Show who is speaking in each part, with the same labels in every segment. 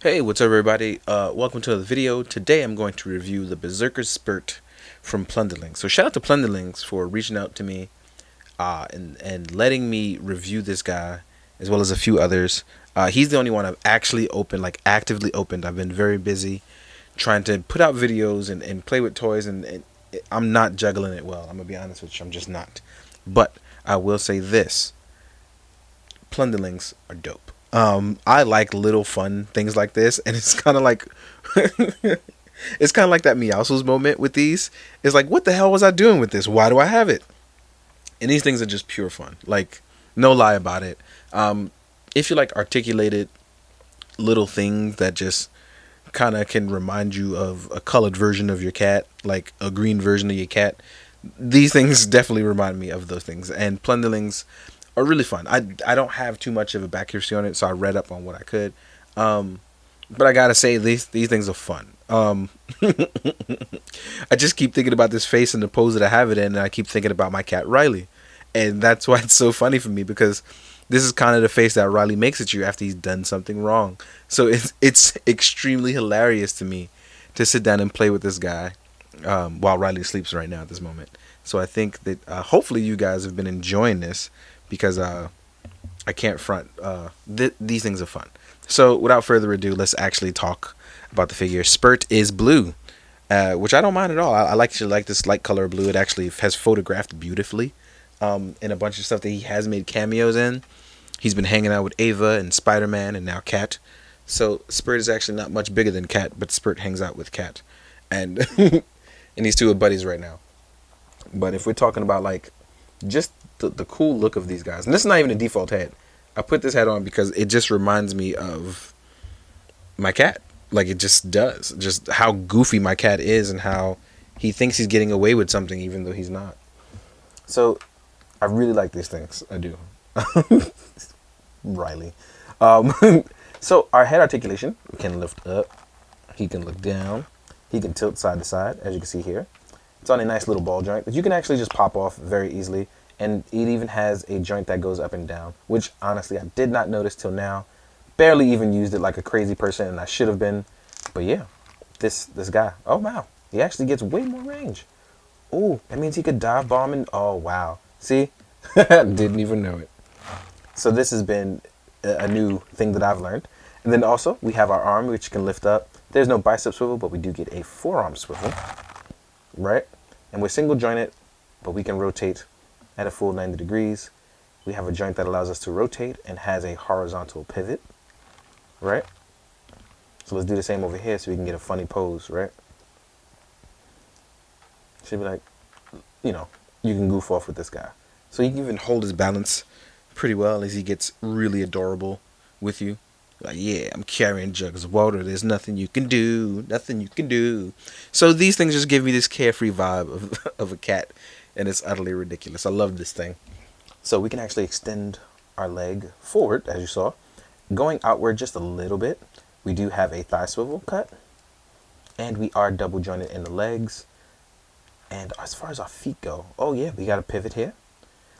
Speaker 1: Hey, what's up everybody? Welcome to the video. Today I'm going to review the Berserker Spurt from Plunderlings. So shout out to Plunderlings for reaching out to me and letting me review this guy as well as a few others. He's the only one I've actually opened, like actively opened. I've been very busy trying to put out videos and play with toys and I'm not juggling it well. I'm going to be honest with you. I'm just not. But I will say this. Plunderlings are dope. I like little fun things like this, and it's kind of like it's kind of like that Meowscles moment with these. It's like, what the hell was I doing with this? Why do I have it? And these things are just pure fun. Like, no lie about it. If you like articulated little things that just kind of can remind you of a colored version of your cat, like a green version of your cat, these things definitely remind me of those things. And Plunderlings are really fun. I don't have too much of a back history on it, so I read up on what I could. But I gotta say these things are fun. I just keep thinking about this face and the pose that I have it in, and I keep thinking about my cat Riley, and that's why it's so funny for me because this is kind of the face that Riley makes at you after he's done something wrong. So it's extremely hilarious to me to sit down and play with this guy while Riley sleeps right now at this moment. So I think that hopefully you guys have been enjoying this because I can't front. These things are fun. So without further ado, let's actually talk about the figure. Spurt is blue, which I don't mind at all. I like this light color blue. It actually has photographed beautifully in a bunch of stuff that he has made cameos in. He's been hanging out with Ava and Spider-Man and now Cat. So Spurt is actually not much bigger than Cat, but Spurt hangs out with Cat. And and these two are buddies right now. But if we're talking about like just the cool look of these guys, and this is not even a default head. I put this head on because it just reminds me of my cat. Like it just does. Just how goofy my cat is and how he thinks he's getting away with something even though he's not. So I really like these things. I do. Riley. Um, so our head articulation, we can lift up. He can look down. He can tilt side to side, as you can see here. It's on a nice little ball joint that you can actually just pop off very easily. And it even has a joint that goes up and down, which honestly I did not notice till now. Barely even used it like a crazy person, and I should have been. But yeah, this guy. Oh wow, he actually gets way more range. Oh, that means he could dive bomb and oh wow. See, didn't even know it. So this has been a new thing that I've learned. And then also we have our arm, which can lift up. There's no bicep swivel, but we do get a forearm swivel, right? And we're single jointed, but we can rotate at a full 90 degrees. We have a joint that allows us to rotate and has a horizontal pivot, right? So let's do the same over here so we can get a funny pose, right? Should be like, you know, you can goof off with this guy. So he can even hold his balance pretty well as he gets really adorable with you. Like, yeah, I'm carrying jugs of water. There's nothing you can do. Nothing you can do. So these things just give me this carefree vibe of a cat. And it's utterly ridiculous. I love this thing. So we can actually extend our leg forward, as you saw. Going outward just a little bit. We do have a thigh swivel cut. And we are double jointed in the legs. And as far as our feet go, oh yeah, we got a pivot here.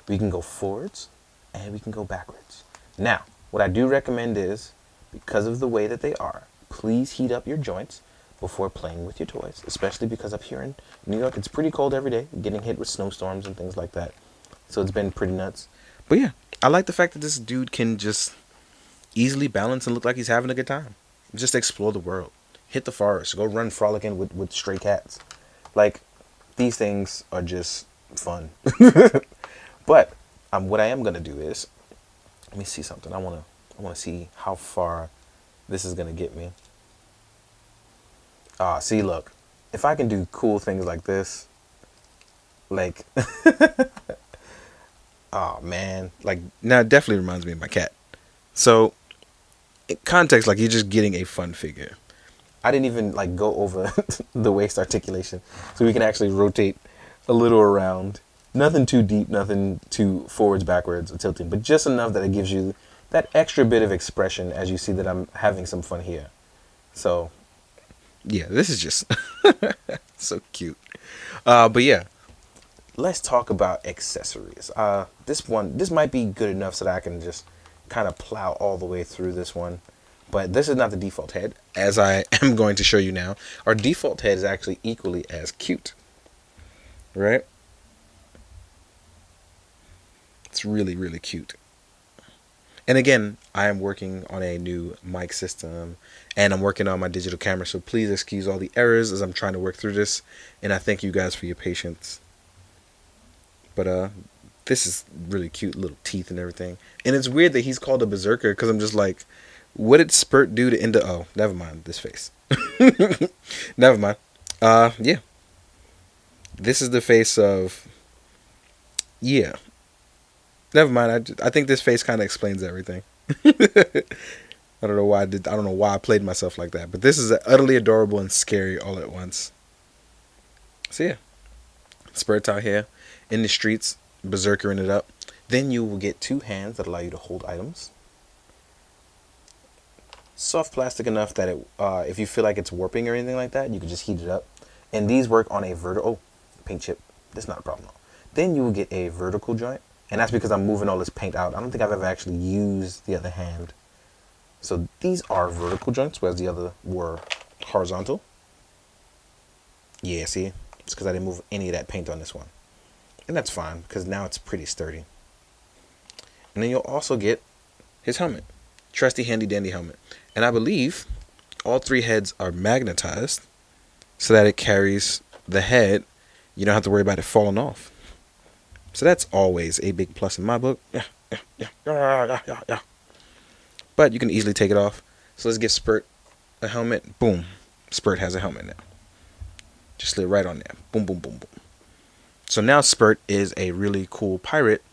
Speaker 1: We can go forwards and we can go backwards. Now, what I do recommend is, because of the way that they are, please heat up your joints before playing with your toys, especially because up here in New York, it's pretty cold every day, getting hit with snowstorms and things like that. So it's been pretty nuts. But yeah, I like the fact that this dude can just easily balance and look like he's having a good time. Just explore the world. Hit the forest. Go run frolicking with stray cats. Like, these things are just fun. But what I am going to do is, let me see something. I want to see how far this is going to get me. See, look, if I can do cool things like this, like, oh man, like, now it definitely reminds me of my cat. So, in context, like, you're just getting a fun figure. I didn't even, like, go over the waist articulation, so we can actually rotate a little around. Nothing too deep, nothing too forwards, backwards, or tilting, but just enough that it gives you that extra bit of expression as you see that I'm having some fun here. So, yeah, this is just so cute. But yeah, let's talk about accessories. This might be good enough so that I can just kind of plow all the way through this one. But this is not the default head, as I am going to show you now. Our default head is actually equally as cute, right? It's really, really cute. And again, I am working on a new mic system, and I'm working on my digital camera, so please excuse all the errors as I'm trying to work through this, and I thank you guys for your patience. But this is really cute, little teeth and everything. And it's weird that he's called a Berserker, because I'm just like, what did Spurt do to end up? Oh, never mind, this face. Never mind. Yeah. This is the face of... Yeah. Never mind. I think this face kind of explains everything. I don't know why I don't know why I played myself like that. But this is utterly adorable and scary all at once. So yeah. Spurt's out here in the streets, berserkering it up. Then you will get 2 hands that allow you to hold items. Soft plastic enough that it, if you feel like it's warping or anything like that, you can just heat it up. And these work on a vertical... Oh, paint chip. That's not a problem. Then you will get a vertical joint. And that's because I'm moving all this paint out. I don't think I've ever actually used the other hand. So these are vertical joints, whereas the other were horizontal. Yeah, see? It's because I didn't move any of that paint on this one. And that's fine, because now it's pretty sturdy. And then you'll also get his helmet. Trusty, handy, dandy helmet. And I believe all 3 heads are magnetized so that it carries the head. You don't have to worry about it falling off. So that's always a big plus in my book. Yeah. But you can easily take it off. So let's give Spurt a helmet. Boom. Spurt has a helmet now. Just slid right on there. Boom, boom, boom, boom. So now Spurt is a really cool pirate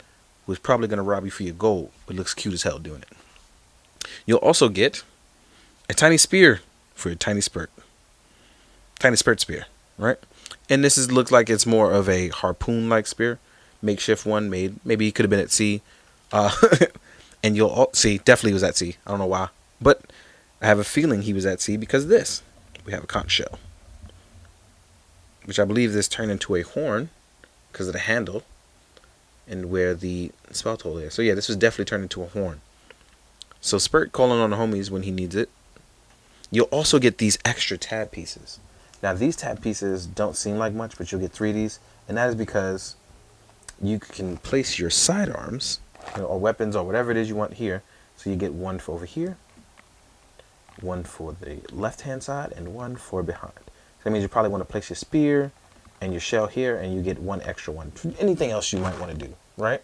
Speaker 1: who's probably going to rob you for your gold. But looks cute as hell doing it. You'll also get a tiny spear for your tiny Spurt. Tiny Spurt spear, right? And this looks like it's more of a harpoon-like spear. Makeshift one made. Maybe he could have been at sea. And you'll all see, definitely was at sea. I don't know why. But I have a feeling he was at sea because of this. We have a conch shell. Which I believe this turned into a horn because of the handle. And where the spout hole is. So yeah, this was definitely turned into a horn. So Spurt calling on the homies when he needs it. You'll also get these extra tab pieces. Now these tab pieces don't seem like much, but you'll get 3 of these. And that is because you can place your sidearms, or weapons, or whatever it is you want here. So you get 1 for over here, 1 for the left-hand side, and 1 for behind. So that means you probably want to place your spear and your shell here, and you get 1 extra one. Anything else you might want to do, right?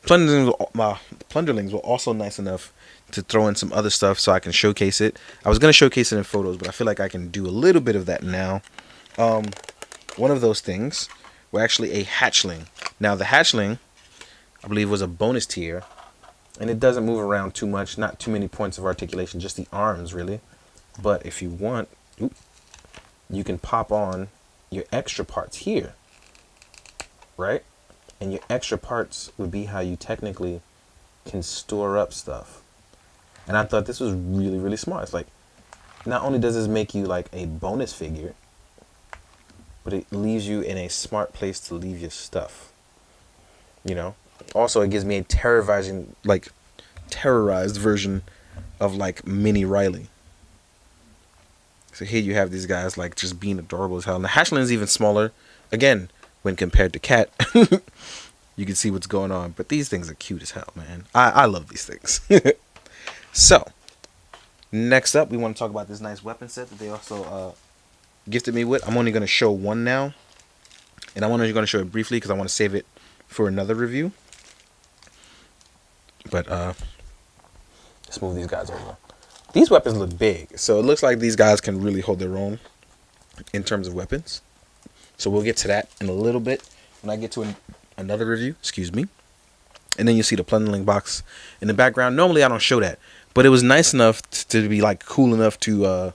Speaker 1: Plunderlings were also nice enough to throw in some other stuff so I can showcase it. I was going to showcase it in photos, but I feel like I can do a little bit of that now. One of those things were actually a hatchling. Now the hatchling, I believe, was a bonus tier, and it doesn't move around too much, not too many points of articulation, just the arms really. But if you want, you can pop on your extra parts here, right? And your extra parts would be how you technically can store up stuff. And I thought this was really, really smart. It's like, not only does this make you like a bonus figure, but it leaves you in a smart place to leave your stuff. You know? Also, it gives me a terrorized version of like mini Riley. So here you have these guys like just being adorable as hell. And the hatchling is even smaller. Again, when compared to Cat, you can see what's going on. But these things are cute as hell, man. I love these things. So, next up, we want to talk about this nice weapon set that they also gifted me with. I'm only going to show one now. And I'm only going to show it briefly because I want to save it for another review. But, let's move these guys over. These weapons look big. So it looks like these guys can really hold their own in terms of weapons. So we'll get to that in a little bit when I get to another review. Excuse me. And then you see the Plunderling box in the background. Normally I don't show that. But it was nice enough to be like cool enough to...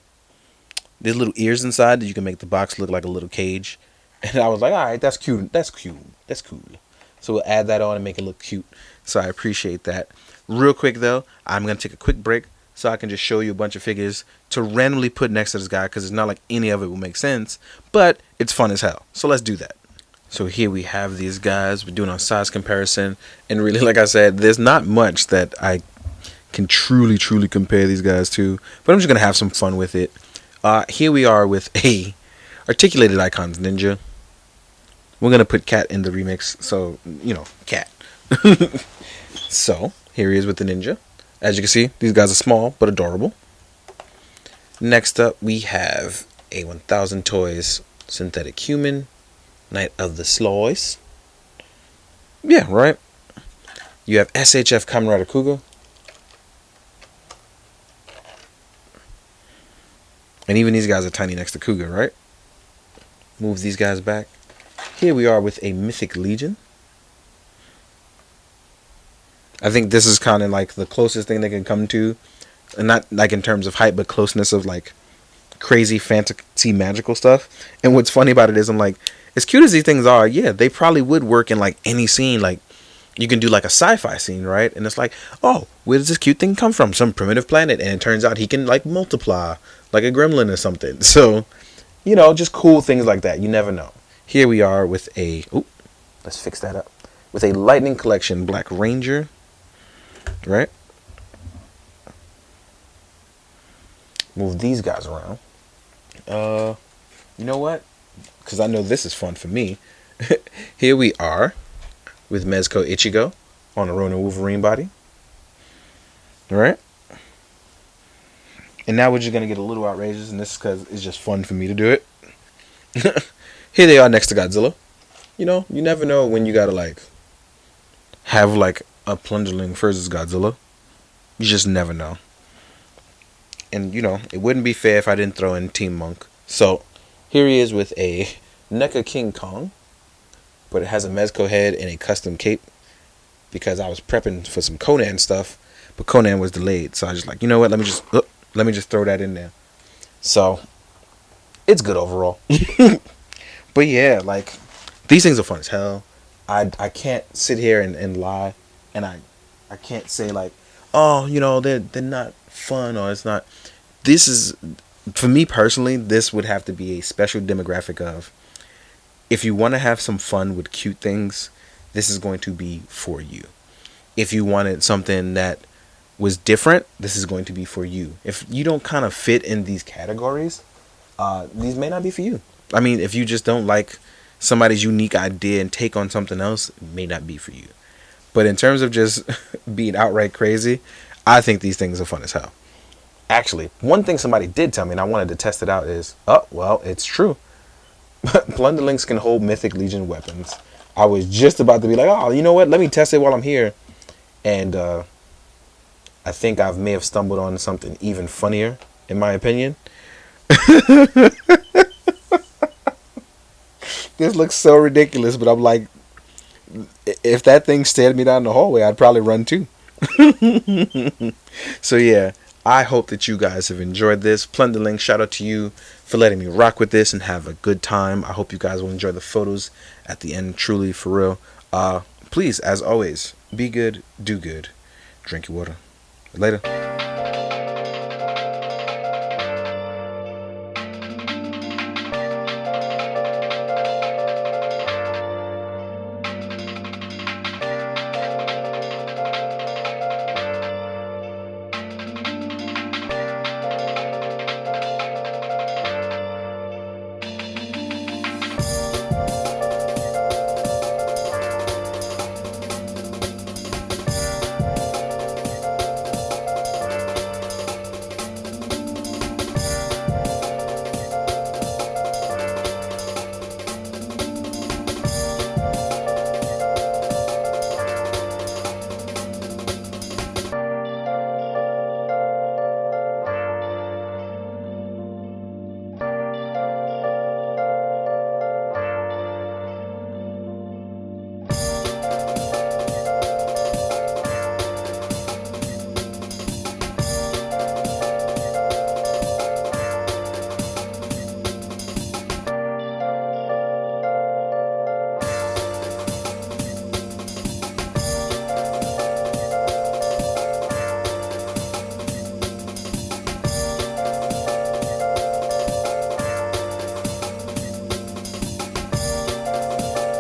Speaker 1: there's little ears inside that you can make the box look like a little cage. And I was like, alright, that's cute. That's cute. That's cool. So we'll add that on and make it look cute. So I appreciate that. Real quick though, I'm going to take a quick break so I can just show you a bunch of figures to randomly put next to this guy, because it's not like any of it will make sense, but it's fun as hell. So let's do that. So here we have these guys. We're doing a size comparison, and really, like I said, there's not much that I can truly compare these guys to. But I'm just gonna have some fun with it. Here we are with a articulated icons ninja. We're gonna put cat in the remix, so cat. So here he is with the ninja. As you can see, these guys are small but adorable. Next up, we have a 1000 Toys synthetic human, Knight of the Sloys. Yeah, right. You have SHF Kamen Rider Kuga. And even these guys are tiny next to Kuga, right? Move these guys back. Here we are with a Mythic Legion. I think this is kind of like the closest thing they can come to. And not like in terms of height, but closeness of like crazy fantasy magical stuff. And what's funny about it is I'm like, as cute as these things are, yeah, they probably would work in like any scene. Like you can do like a sci-fi scene, right? And it's like, oh, where does this cute thing come from? Some primitive planet. And it turns out he can like multiply like a gremlin or something. So, just cool things like that. You never know. Here we are with let's fix that up. With a Lightning Collection Black Ranger, right? Move these guys around. You know what? Because I know this is fun for me. Here we are with Mezco Ichigo on a Ronin Wolverine body. Alright? And now we're just going to get a little outrageous, and this is because it's just fun for me to do it. Here they are next to Godzilla. You never know when you got to like have like a Plunderling versus Godzilla. You just never know. And it wouldn't be fair if I didn't throw in Team Monk. So here he is with a NECA King Kong, but it has a Mezco head and a custom cape because I was prepping for some Conan stuff, but Conan was delayed. So I was just like, you know what? Let me just throw that in there. So it's good overall. But yeah, like these things are fun as hell. I can't sit here and lie, and I can't say like, oh, they're not fun or it's not. This is, for me personally, this would have to be a special demographic of, if you want to have some fun with cute things, this is going to be for you. If you wanted something that was different, this is going to be for you. If you don't kind of fit in these categories, these may not be for you. I mean, if you just don't like somebody's unique idea and take on something else, it may not be for you. But in terms of just being outright crazy, I think these things are fun as hell. Actually, one thing somebody did tell me, and I wanted to test it out, is, it's true. Plunderlings can hold Mythic Legion weapons. I was just about to be like, oh, you know what? Let me test it while I'm here. And I think I may have stumbled on something even funnier, in my opinion. This looks so ridiculous, but I'm like, if that thing stared me down the hallway, I'd probably run too. So yeah, I hope that you guys have enjoyed this. Plunderling, shout out to you for letting me rock with this and have a good time. I hope you guys will enjoy the photos at the end, truly, for real. Please, as always, be good, do good, drink your water. Later.